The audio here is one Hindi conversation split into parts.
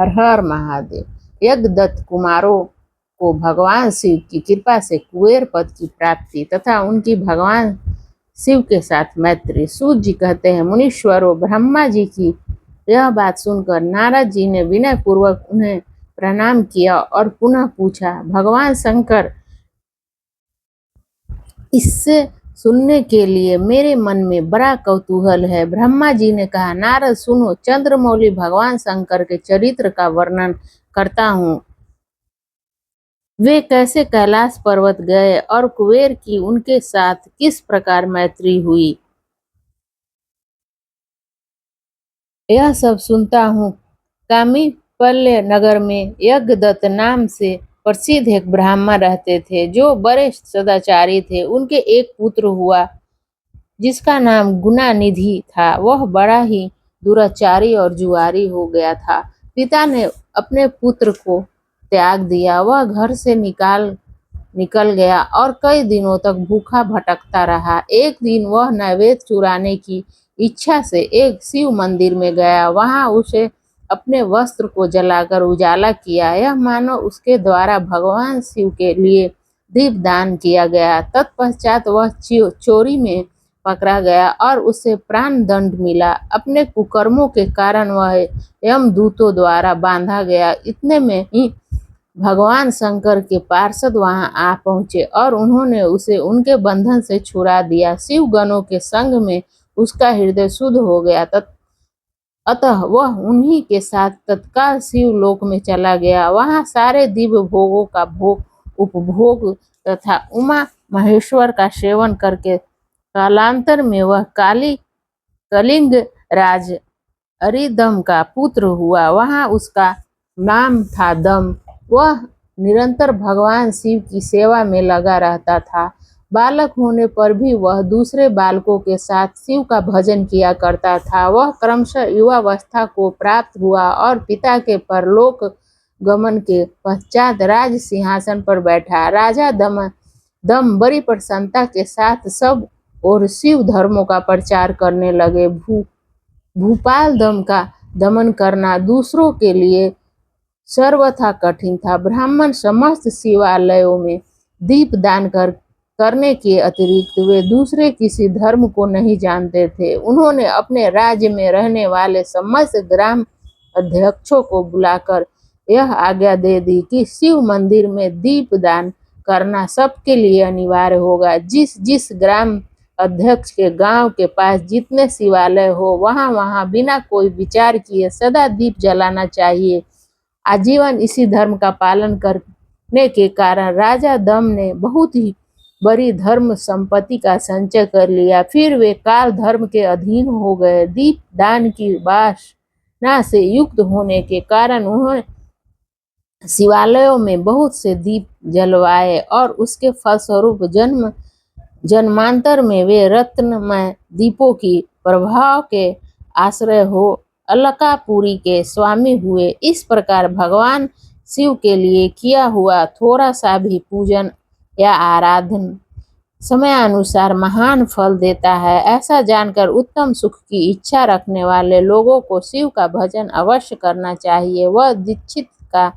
हर हर महादेव। यज्ञदत्त कुमारों को भगवान शिव की कृपा से कुबेर पद की प्राप्ति तथा उनकी भगवान शिव के साथ मैत्री। सूत जी कहते हैं, मुनीश्वरों, ब्रह्मा जी की यह बात सुनकर नारद जी ने विनय पूर्वक उन्हें प्रणाम किया और पुनः पूछा, भगवान शंकर, इससे सुनने के लिए मेरे मन में बड़ा कौतूहल है। ब्रह्मा जी ने कहा, नारद सुनो, चंद्रमौली भगवान शंकर के चरित्र का वर्णन करता हूँ। वे कैसे कैलाश पर्वत गए और कुबेर की उनके साथ किस प्रकार मैत्री हुई, यह सब सुनता हूँ। कामीपल्य नगर में यज्ञदत्त नाम से प्रसिद्ध एक ब्राह्मण रहते थे, जो बड़े सदाचारी थे। उनके एक पुत्र हुआ जिसका नाम गुणानिधि था। वह बड़ा ही दुराचारी और जुआरी हो गया था। पिता ने अपने पुत्र को त्याग दिया। वह घर से निकल गया और कई दिनों तक भूखा भटकता रहा। एक दिन वह नैवेद्य चुराने की इच्छा से एक शिव मंदिर में गया। वहां उसे अपने वस्त्र को जलाकर उजाला किया। यह मानो उसके द्वारा भगवान शिव के लिए दीपदान किया गया। तत्पश्चात वह चोरी में पकड़ा गया और उसे प्राण दंड मिला। अपने कुकर्मों के कारण वह यमदूतों द्वारा बांधा गया। इतने में ही भगवान शंकर के पार्षद वहां आ पहुंचे और उन्होंने उसे उनके बंधन से छुड़ा दिया। शिव गणों के संग में उसका हृदय शुद्ध हो गया। अतः वह उन्हीं के साथ तत्काल शिव लोक में चला गया। वहां सारे दिव्य भोगों का उपभोग तथा उमा महेश्वर का सेवन करके कालांतर में वह कलिंग राज अरिदम का पुत्र हुआ। वहां उसका नाम था दम। वह निरंतर भगवान शिव की सेवा में लगा रहता था। बालक होने पर भी वह दूसरे बालकों के साथ शिव का भजन किया करता था। वह क्रमशः युवावस्था को प्राप्त हुआ और पिता के परलोक गमन के पश्चात राज सिंहासन पर बैठा। राजा दम बड़ी प्रसन्नता के साथ सब और शिव धर्मों का प्रचार करने लगे। भूपाल दम का दमन करना दूसरों के लिए सर्वथा कठिन था। ब्राह्मण समस्त शिवालयों में दीप दान करने के अतिरिक्त वे दूसरे किसी धर्म को नहीं जानते थे। उन्होंने अपने राज्य में रहने वाले समस्त ग्राम अध्यक्षों को बुलाकर यह आज्ञा दे दी कि शिव मंदिर में दीप दान करना सबके लिए अनिवार्य होगा। जिस जिस ग्राम अध्यक्ष के गांव के पास जितने शिवालय हो, वहां वहां बिना कोई विचार किए सदा दीप जलाना चाहिए। आजीवन इसी धर्म का पालन करने के कारण राजा दम ने बहुत ही बड़ी धर्म संपत्ति का संचय कर लिया। फिर वे काल धर्म के अधीन हो गए। दीप दान की वासना से युक्त होने के कारण उन्होंने शिवालयों में बहुत से दीप जलवाए और उसके फलस्वरूप जन्मांतर में वे रत्नमय दीपों की प्रभाव के आश्रय हो अलकापुरी के स्वामी हुए। इस प्रकार भगवान शिव के लिए किया हुआ थोड़ा सा भी पूजन या आराधन समयानुसार महान फल देता है। ऐसा जानकर उत्तम सुख की इच्छा रखने वाले लोगों को शिव का भजन अवश्य करना चाहिए। वह दीक्षित का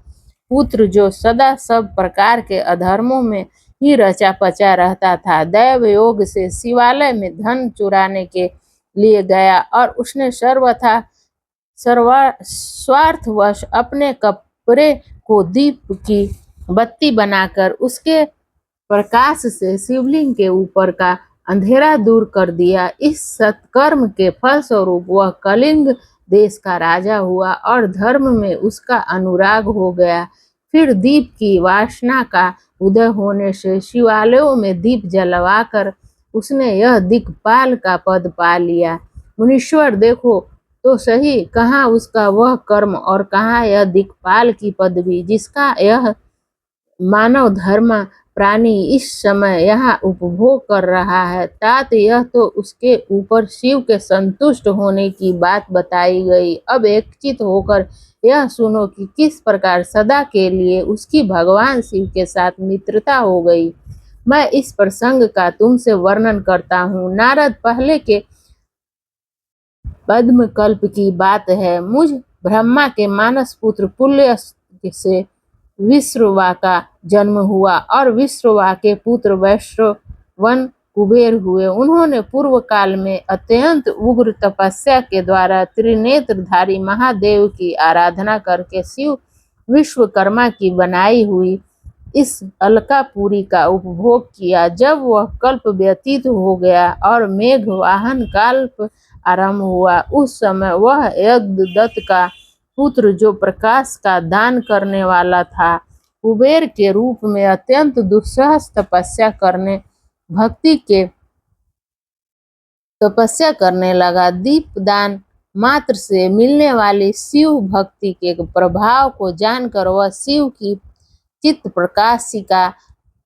पुत्र जो सदा सब प्रकार के अधर्मों में ही रचा पचा रहता था, दैव योग से शिवालय में धन चुराने के लिए गया और उसने स्वार्थवश अपने कपड़े को दीप की बत्ती बनाकर उसके प्रकाश से शिवलिंग के ऊपर का अंधेरा दूर कर दिया। इस सत्कर्म के फलस्वरूप वह कलिंग देश का राजा हुआ और धर्म में उसका अनुराग हो गया। फिर दीप की वासना का उदय होने से शिवालयों में दीप जलवाकर उसने यह दिक्पाल का पद पा लिया। मुनीश्वर, देखो तो सही, कहाँ उसका वह कर्म और कहाँ यह दिक्पाल की पदवी जिसका यह मानव धर्म प्राणी इस समय यहाँ उपभोग कर रहा है। तात यह तो उसके ऊपर शिव के संतुष्ट होने की बात बताई गई। अब एकचित होकर यह सुनो कि किस प्रकार सदा के लिए उसकी भगवान शिव के साथ मित्रता हो गई। मैं इस प्रसंग का तुमसे वर्णन करता हूँ। नारद, पहले के पद्म कल्प की बात है। मुझ ब्रह्मा के मानस पुत्र पुल्य से विश्रवा का जन्म हुआ और विश्रवा के पुत्र वैश्रवन कुबेर हुए। उन्होंने पूर्व काल में अत्यंत उग्र तपस्या के द्वारा त्रिनेत्रधारी महादेव की आराधना करके शिव विश्वकर्मा की बनाई हुई इस अलकापुरी का उपभोग किया। जब वह कल्प व्यतीत हो गया और मेघ वाहन कल्प आरंभ हुआ, उस समय वह यज्ञदत्त का पुत्र जो प्रकाश का दान करने वाला था, कुबेर के रूप में अत्यंत दुस्सह तपस्या करने लगा। दीपदान मात्र से मिलने वाली शिव भक्ति के प्रभाव को जानकर वह शिव की चित्त प्रकाशिका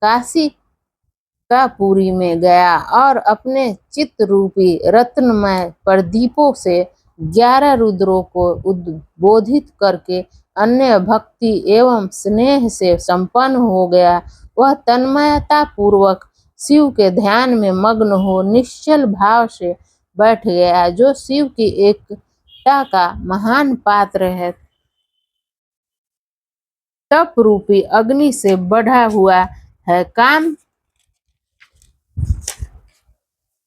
काशिकापुरी में गया और अपने चित्त रूपी रत्नमय प्रदीपों से 11 रुद्रों को उद्बोधित करके अन्य भक्ति एवं स्नेह से संपन्न हो गया। वह तन्मयता पूर्वक शिव के ध्यान में मग्न हो निश्चल भाव से बैठ गया, जो शिव की एकता का महान पात्र है। तप रूपी अग्नि से बढ़ा हुआ है।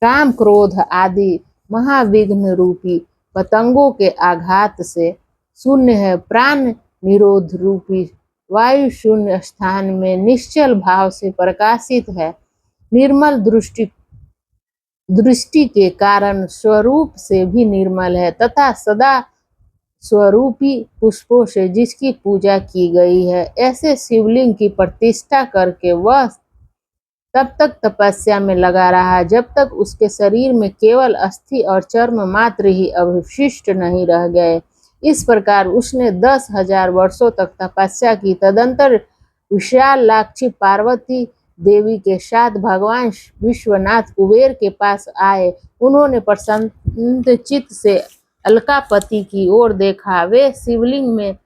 काम क्रोध आदि महाविघ्न रूपी पतंगों के आघात से शून्य है। प्राण निरोध रूपी वायु शून्य स्थान में निश्चल भाव से प्रकाशित है। निर्मल दृष्टि के कारण स्वरूप से भी निर्मल है तथा सदा स्वरूपी पुष्पों से जिसकी पूजा की गई है। ऐसे शिवलिंग की प्रतिष्ठा करके वह तब तक तपस्या में लगा रहा जब तक उसके शरीर में केवल अस्थि और चर्म मात्र ही अवशिष्ट नहीं रह गए। इस प्रकार उसने 10,000 वर्षों तक तपस्या की। तदंतर विशालाक्षी पार्वती देवी के साथ भगवान विश्वनाथ कुबेर के पास आए। उन्होंने प्रसन्न चित्त से अलकापति की ओर देखा। वे शिवलिंग में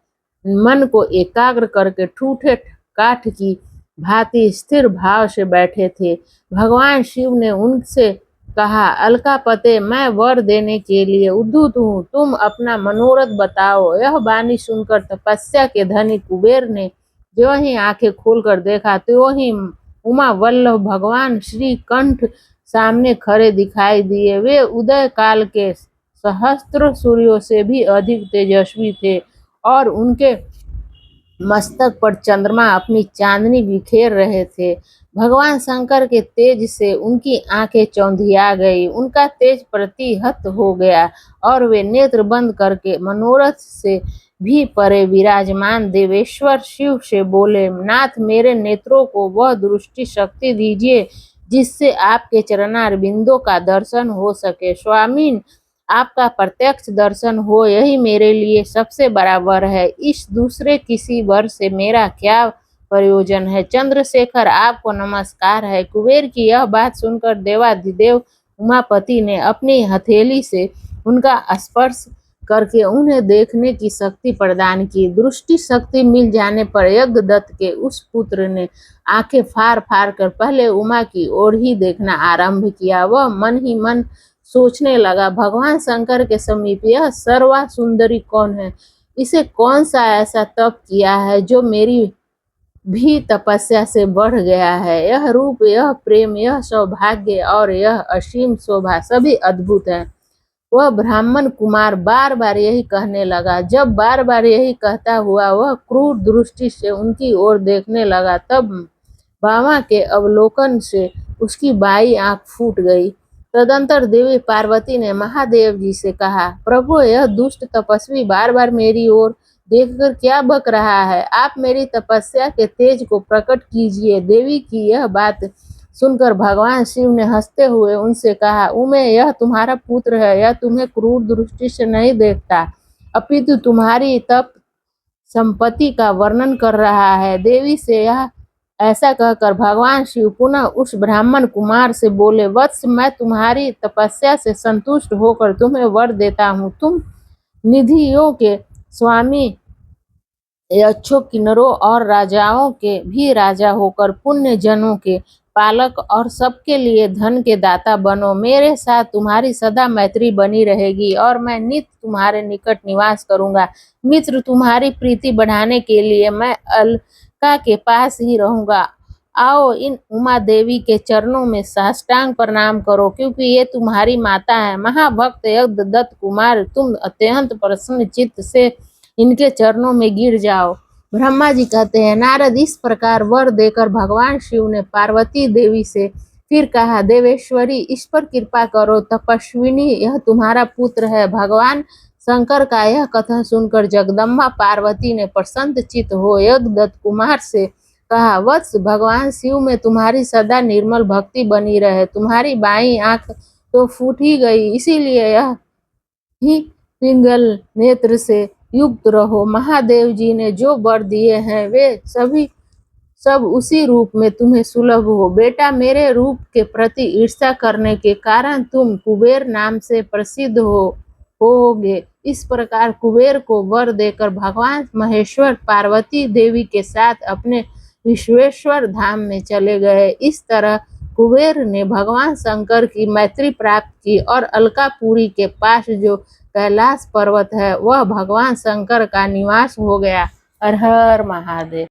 मन को एकाग्र करके ठूठे काठ की भांति स्थिर भाव से बैठे थे। भगवान शिव ने उनसे कहा, अलकापते, मैं वर देने के लिए उद्युत हूँ, तुम अपना मनोरथ बताओ। यह वाणी सुनकर तपस्या के धनी कुबेर ने जो ही आंखें खोलकर देखा तो ही उमा वल्लभ भगवान श्री कंठ सामने खड़े दिखाई दिए। वे उदय काल के सहस्त्र सूर्यों से भी अधिक तेजस्वी थे और उनके मस्तक पर चंद्रमा अपनी चांदनी बिखेर रहे थे। भगवान शंकर के तेज से उनकी आंखें चौंधिया गई, उनका तेज प्रतिहत हो गया और वे नेत्र बंद करके मनोरथ से भी परे विराजमान देवेश्वर शिव से बोले, नाथ, मेरे नेत्रों को वह दृष्टि शक्ति दीजिए जिससे आपके चरणारविंदों का दर्शन हो सके। स्वामी, आपका प्रत्यक्ष दर्शन हो, यही मेरे लिए सबसे बड़ा वर है। इस दूसरे किसी वर से मेरा क्या प्रयोजन है। चंद्रशेखर, आपको नमस्कार है। कुबेर की यह बात सुनकर देवाधिदेव उमापति ने अपनी हथेली से उनका स्पर्श करके उन्हें देखने की शक्ति प्रदान की। दृष्टि शक्ति मिल जाने पर यज्ञदत्त के उस पुत्र ने आंखें फाड़ फाड़ कर पहले उमा की ओर ही देखना आरंभ किया। वह मन ही मन सोचने लगा, भगवान शंकर के समीप यह सर्वा सुंदरी कौन है? इसे कौन सा ऐसा तप किया है जो मेरी भी तपस्या से बढ़ गया है? यह रूप, यह प्रेम, यह सौभाग्य और यह असीम शोभा सभी अद्भुत है। वह ब्राह्मण कुमार बार बार यही कहने लगा। जब बार बार यही कहता हुआ वह क्रूर दृष्टि से उनकी ओर देखने लगा, तब बामा के अवलोकन से उसकी बाई आंख फूट गई। तदंतर देवी पार्वती ने महादेव जी से कहा, प्रभु, यह दुष्ट तपस्वी बार बार मेरी ओर देखकर क्या बक रहा है? आप मेरी तपस्या के तेज को प्रकट कीजिए। देवी की यह बात सुनकर भगवान शिव ने हंसते हुए उनसे कहा, उमे, यह तुम्हारा पुत्र है। यह तुम्हें क्रूर दृष्टि से नहीं देखता, अपितु तुम्हारी तप संपत्ति का वर्णन कर रहा है। देवी से यह ऐसा कहकर भगवान शिव पुनः उस ब्राह्मण कुमार से बोले, वत्स, मैं तुम्हारी तपस्या से संतुष्ट होकर तुम्हें वर देता हूँ। तुम निधियों के स्वामी, यक्षों, किन्नरों और राजाओं के भी राजा होकर पुण्य जनों के पालक और सबके लिए धन के दाता बनो। मेरे साथ तुम्हारी सदा मैत्री बनी रहेगी और मैं नित्य तुम्हारे निकट निवास करूंगा। मित्र, तुम्हारी प्रीति बढ़ाने के लिए मैं अलका के पास ही रहूंगा। आओ, इन उमा देवी के चरणों में साष्टांग प्रणाम करो, क्योंकि ये तुम्हारी माता है। महाभक्त यज्ञदत्त कुमार, तुम अत्यंत प्रसन्न चित्त से इनके चरणों में गिर जाओ। ब्रह्मा जी कहते हैं, नारद, इस प्रकार वर देकर भगवान शिव ने पार्वती देवी से फिर कहा, देवेश्वरी, इस पर कृपा करो। तपस्विनी, यह तुम्हारा पुत्र है। भगवान शंकर का यह कथन सुनकर जगदम्बा पार्वती ने प्रसन्न चित्त हो यज्ञदत्त कुमार से कहा, वत्स, भगवान शिव में तुम्हारी सदा निर्मल भक्ति बनी रहे। तुम्हारी बाईं आंख तो फूट ही गई, इसीलिए यह ही पिंगल नेत्र से युक्त रहो। महादेव जी ने जो वर दिए हैं वे सब उसी रूप में तुम्हें सुलभ हो। बेटा, मेरे रूप के प्रति ईर्ष्या करने के कारण तुम कुबेर नाम से प्रसिद्ध होगे। इस प्रकार कुबेर को वर देकर भगवान महेश्वर पार्वती देवी के साथ अपने विश्वेश्वर धाम में चले गए। इस तरह कुबेर ने भगवान शंकर की मैत्री प्राप्त की और अलकापुरी के पास जो कैलाश पर्वत है वह भगवान शंकर का निवास हो गया। हर हर महादेव।